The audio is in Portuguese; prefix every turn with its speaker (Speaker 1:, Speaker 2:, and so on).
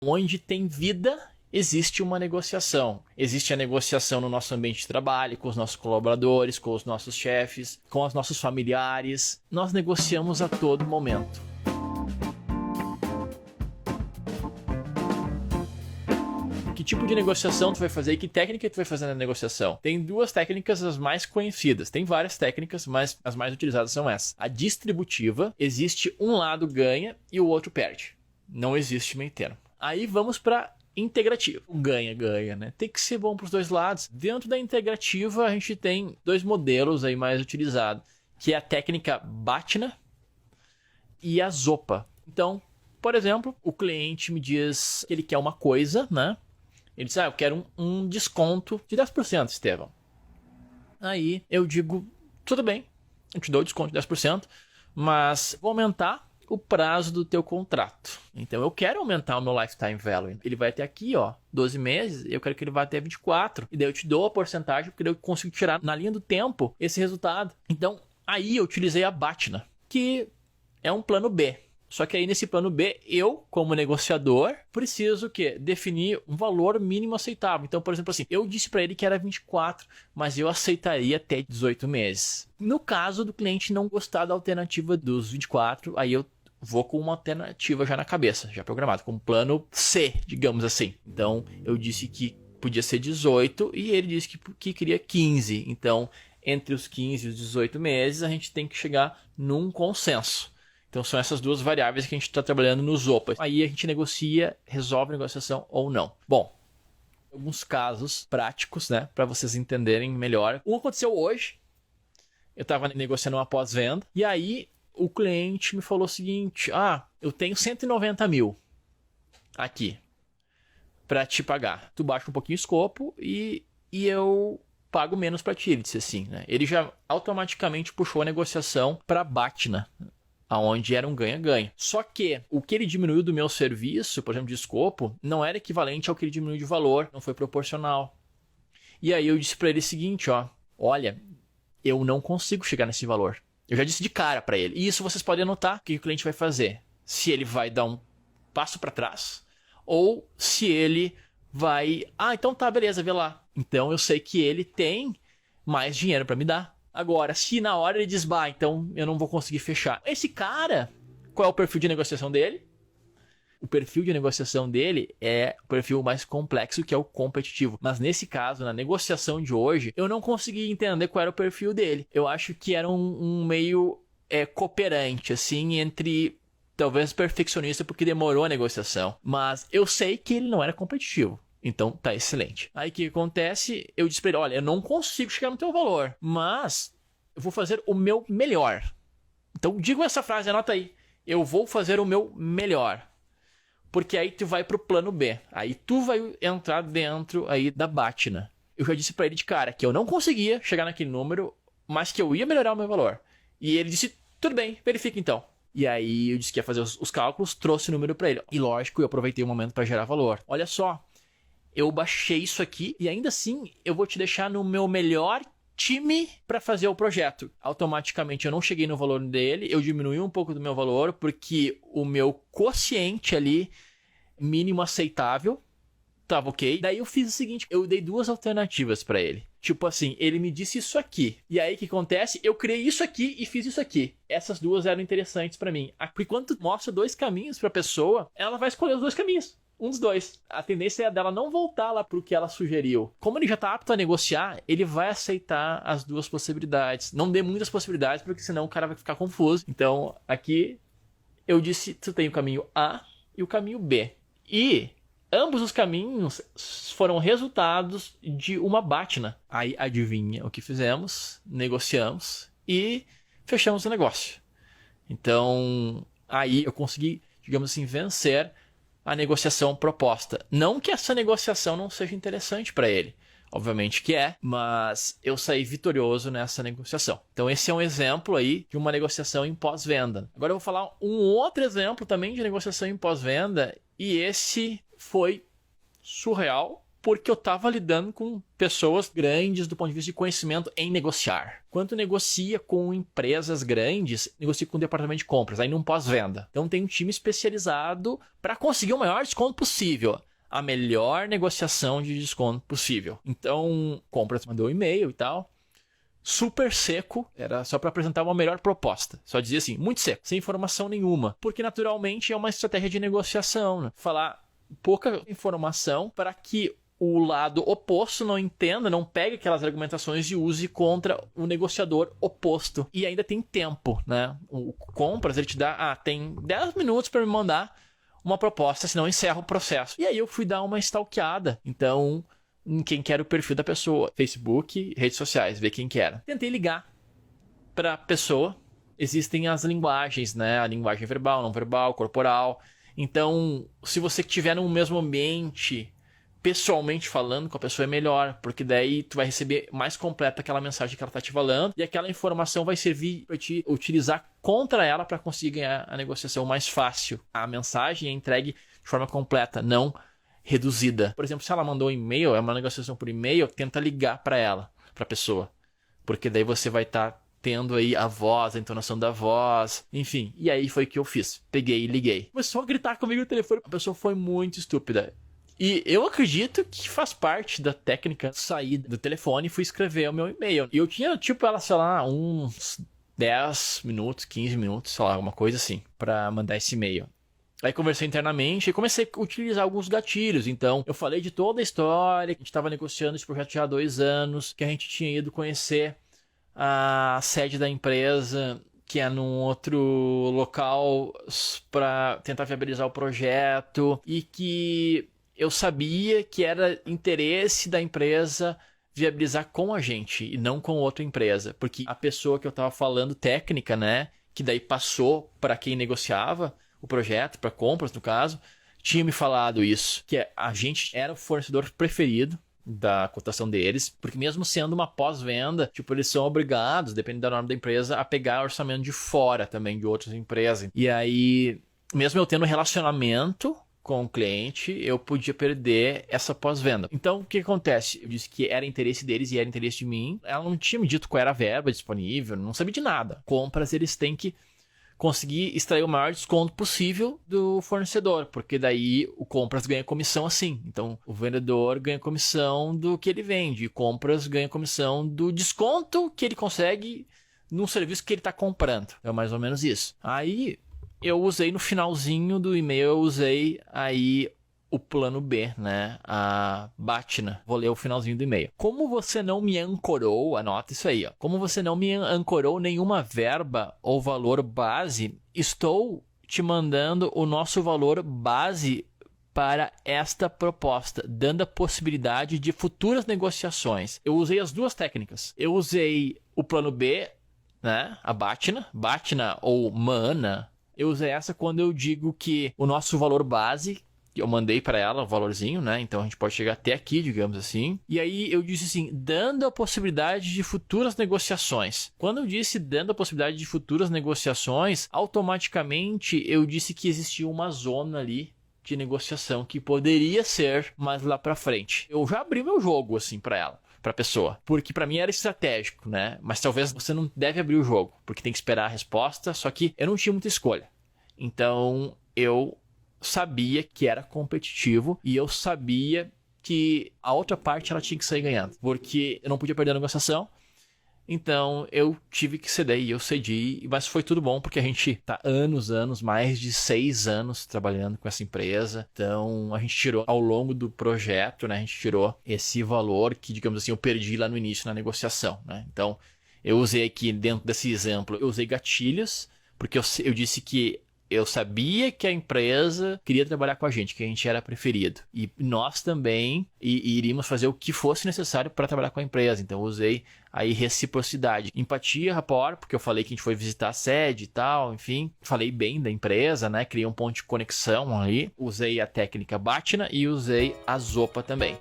Speaker 1: Onde tem vida, existe uma negociação. Existe a negociação no nosso ambiente de trabalho, com os nossos colaboradores, com os nossos chefes, com os nossos familiares. Nós negociamos a todo momento. Que tipo de negociação tu vai fazer e que técnica tu vai fazer na negociação? Tem duas técnicas as mais conhecidas. Tem várias técnicas, mas as mais utilizadas são essas. A distributiva, existe um lado ganha e o outro perde. Não existe meio termo. Aí vamos para integrativa. O ganha-ganha, né? Tem que ser bom para os dois lados. Dentro da integrativa, a gente tem dois modelos aí mais utilizados, que é a técnica BATNA e a ZOPA. Então, por exemplo, o cliente me diz que ele quer uma coisa, né? Ele diz, eu quero um desconto de 10%, Estevão. Aí eu digo, tudo bem, eu te dou o desconto de 10%, mas vou aumentar o prazo do teu contrato. Então eu quero aumentar o meu lifetime value. Ele vai até aqui, 12 meses, eu quero que ele vá até 24. E daí eu te dou a porcentagem, porque eu consigo tirar na linha do tempo esse resultado. Então aí eu utilizei a BATNA, que é um plano B. Só que aí nesse plano B, eu, como negociador, preciso o quê? Definir um valor mínimo aceitável. Então, por exemplo assim, eu disse para ele que era 24, mas eu aceitaria até 18 meses. No caso do cliente não gostar da alternativa dos 24, aí eu vou com uma alternativa já na cabeça, já programado, com um plano C, digamos assim. Então, eu disse que podia ser 18 e ele disse que queria 15. Então, entre os 15 e os 18 meses, a gente tem que chegar num consenso. Então são essas duas variáveis que a gente está trabalhando nos OPAs. Aí a gente negocia, resolve a negociação ou não. Bom, alguns casos práticos, né, para vocês entenderem melhor. Um aconteceu hoje. Eu estava negociando uma pós-venda e aí o cliente me falou o seguinte: eu tenho 190 mil aqui para te pagar. Tu baixa um pouquinho o escopo e eu pago menos para ti. Ele disse assim, né? Ele já automaticamente puxou a negociação para a BATNA, aonde era um ganha-ganha. Só que o que ele diminuiu do meu serviço, por exemplo, de escopo, não era equivalente ao que ele diminuiu de valor, não foi proporcional. E aí eu disse para ele o seguinte, olha, eu não consigo chegar nesse valor. Eu já disse de cara para ele. E isso vocês podem anotar o que o cliente vai fazer. Se ele vai dar um passo para trás ou se ele vai, então tá, beleza, vê lá. Então eu sei que ele tem mais dinheiro para me dar. Agora, se na hora ele diz, então eu não vou conseguir fechar. Esse cara, qual é o perfil de negociação dele? O perfil de negociação dele é o perfil mais complexo, que é o competitivo. Mas nesse caso, na negociação de hoje, eu não consegui entender qual era o perfil dele. Eu acho que era um meio cooperante, assim, entre talvez perfeccionista, porque demorou a negociação. Mas eu sei que ele não era competitivo. Então, tá excelente. Aí o que acontece? Eu disse pra ele, olha, eu não consigo chegar no teu valor, mas eu vou fazer o meu melhor. Então, digo essa frase, anota aí. Eu vou fazer o meu melhor. Porque aí tu vai pro plano B. Aí tu vai entrar dentro aí da BATNA. Eu já disse pra ele de cara que eu não conseguia chegar naquele número, mas que eu ia melhorar o meu valor. E ele disse, tudo bem, verifica então. E aí eu disse que ia fazer os cálculos, trouxe o número pra ele. E lógico, eu aproveitei o momento para gerar valor. Olha só. Eu baixei isso aqui e ainda assim eu vou te deixar no meu melhor time para fazer o projeto. Automaticamente eu não cheguei no valor dele, eu diminui um pouco do meu valor porque o meu quociente ali mínimo aceitável tava ok. Daí eu fiz o seguinte, eu dei duas alternativas para ele. Tipo assim, ele me disse isso aqui. E aí o que acontece? Eu criei isso aqui e fiz isso aqui. Essas duas eram interessantes para mim. Porque quando tu mostra dois caminhos para a pessoa, ela vai escolher os dois caminhos. Um dos dois. A tendência é dela não voltar lá pro que ela sugeriu. Como ele já tá apto a negociar, ele vai aceitar as duas possibilidades. Não dê muitas possibilidades, porque senão o cara vai ficar confuso. Então, aqui eu disse, tu tem o caminho A e o caminho B. E ambos os caminhos foram resultados de uma BATNA. Aí, adivinha o que fizemos? Negociamos e fechamos o negócio. Então, aí eu consegui, digamos assim, vencer a negociação proposta. Não que essa negociação não seja interessante para ele. Obviamente que é, mas eu saí vitorioso nessa negociação. Então esse é um exemplo aí de uma negociação em pós-venda. Agora eu vou falar um outro exemplo também de negociação em pós-venda, e esse foi surreal, porque eu estava lidando com pessoas grandes do ponto de vista de conhecimento em negociar. Quando negocia com empresas grandes, negocia com o departamento de compras, aí num pós-venda. Então tem um time especializado para conseguir o maior desconto possível. A melhor negociação de desconto possível. Então, compras mandou um e-mail e tal. Super seco, era só para apresentar uma melhor proposta. Só dizia assim, muito seco, sem informação nenhuma. Porque naturalmente é uma estratégia de negociação, né? Falar pouca informação para que o lado oposto não entenda, não pegue aquelas argumentações e use contra o negociador oposto. E ainda tem tempo, né? O compras, ele te dá, tem 10 minutos para me mandar uma proposta, senão encerra o processo. E aí eu fui dar uma stalkeada. Então, em quem que era o perfil da pessoa. Facebook, redes sociais, ver quem que era. Tentei ligar para a pessoa. Existem as linguagens, né? A linguagem verbal, não verbal, corporal. Então, se você estiver no mesmo ambiente, pessoalmente falando com a pessoa é melhor, porque daí tu vai receber mais completa aquela mensagem que ela está te falando e aquela informação vai servir para te utilizar contra ela para conseguir ganhar a negociação mais fácil. A mensagem é entregue de forma completa, não reduzida. Por exemplo, se ela mandou um e-mail, é uma negociação por e-mail, tenta ligar para ela, para a pessoa, porque daí você vai estar tendo aí a voz, a entonação da voz, enfim. E aí foi o que eu fiz. Peguei e liguei. Começou a gritar comigo no telefone. A pessoa foi muito estúpida. E eu acredito que faz parte da técnica sair do telefone e fui escrever o meu e-mail. E eu tinha, ela, sei lá, uns 10 minutos, 15 minutos, sei lá, alguma coisa assim, para mandar esse e-mail. Aí conversei internamente e comecei a utilizar alguns gatilhos. Então, eu falei de toda a história, que a gente estava negociando esse projeto já há 2 anos, que a gente tinha ido conhecer a sede da empresa, que é num outro local, para tentar viabilizar o projeto, e que eu sabia que era interesse da empresa viabilizar com a gente e não com outra empresa. Porque a pessoa que eu estava falando, técnica, né, que daí passou para quem negociava o projeto, para compras no caso, tinha me falado isso, que a gente era o fornecedor preferido da cotação deles, porque mesmo sendo uma pós-venda, eles são obrigados, dependendo da norma da empresa, a pegar orçamento de fora também, de outras empresas. E aí, mesmo eu tendo relacionamento com o cliente, eu podia perder essa pós-venda. Então, o que acontece? Eu disse que era interesse deles e era interesse de mim. Ela não tinha me dito qual era a verba disponível, não sabia de nada. Compras, eles têm que conseguir extrair o maior desconto possível do fornecedor, porque daí o compras ganha comissão assim. Então, o vendedor ganha comissão do que ele vende, e compras ganha comissão do desconto que ele consegue num serviço que ele está comprando. É mais ou menos isso. Aí, eu usei no finalzinho do e-mail, eu usei aí o plano B, né? A Batna. Vou ler o finalzinho do e-mail. Como você não me ancorou, anota isso aí, ó. Como você não me ancorou nenhuma verba ou valor base, estou te mandando o nosso valor base para esta proposta, dando a possibilidade de futuras negociações. Eu usei as duas técnicas. Eu usei o plano B, né? A Batna ou Mana. Eu usei essa quando eu digo que o nosso valor base, eu mandei para ela o valorzinho, né? Então a gente pode chegar até aqui, digamos assim. E aí eu disse assim, dando a possibilidade de futuras negociações. Quando eu disse dando a possibilidade de futuras negociações, automaticamente eu disse que existia uma zona ali de negociação que poderia ser mais lá para frente. Eu já abri meu jogo assim para ela, para a pessoa, porque para mim era estratégico, né? Mas talvez você não deve abrir o jogo, porque tem que esperar a resposta, só que eu não tinha muita escolha. Então eu sabia que era competitivo e eu sabia que a outra parte ela tinha que sair ganhando, porque eu não podia perder a negociação. Então eu tive que ceder e eu cedi, mas foi tudo bom porque a gente tá anos, mais de 6 anos trabalhando com essa empresa. Então a gente tirou ao longo do projeto, né? A gente tirou esse valor que, digamos assim, eu perdi lá no início na negociação, né? Então eu usei aqui dentro desse exemplo, eu usei gatilhos, porque eu disse que eu sabia que a empresa queria trabalhar com a gente, que a gente era preferido. E nós também iríamos fazer o que fosse necessário para trabalhar com a empresa. Então eu usei aí reciprocidade. Empatia, rapport, porque eu falei que a gente foi visitar a sede e tal, enfim. Falei bem da empresa, né? Criei um ponto de conexão ali. Usei a técnica Batna e usei a Zopa também.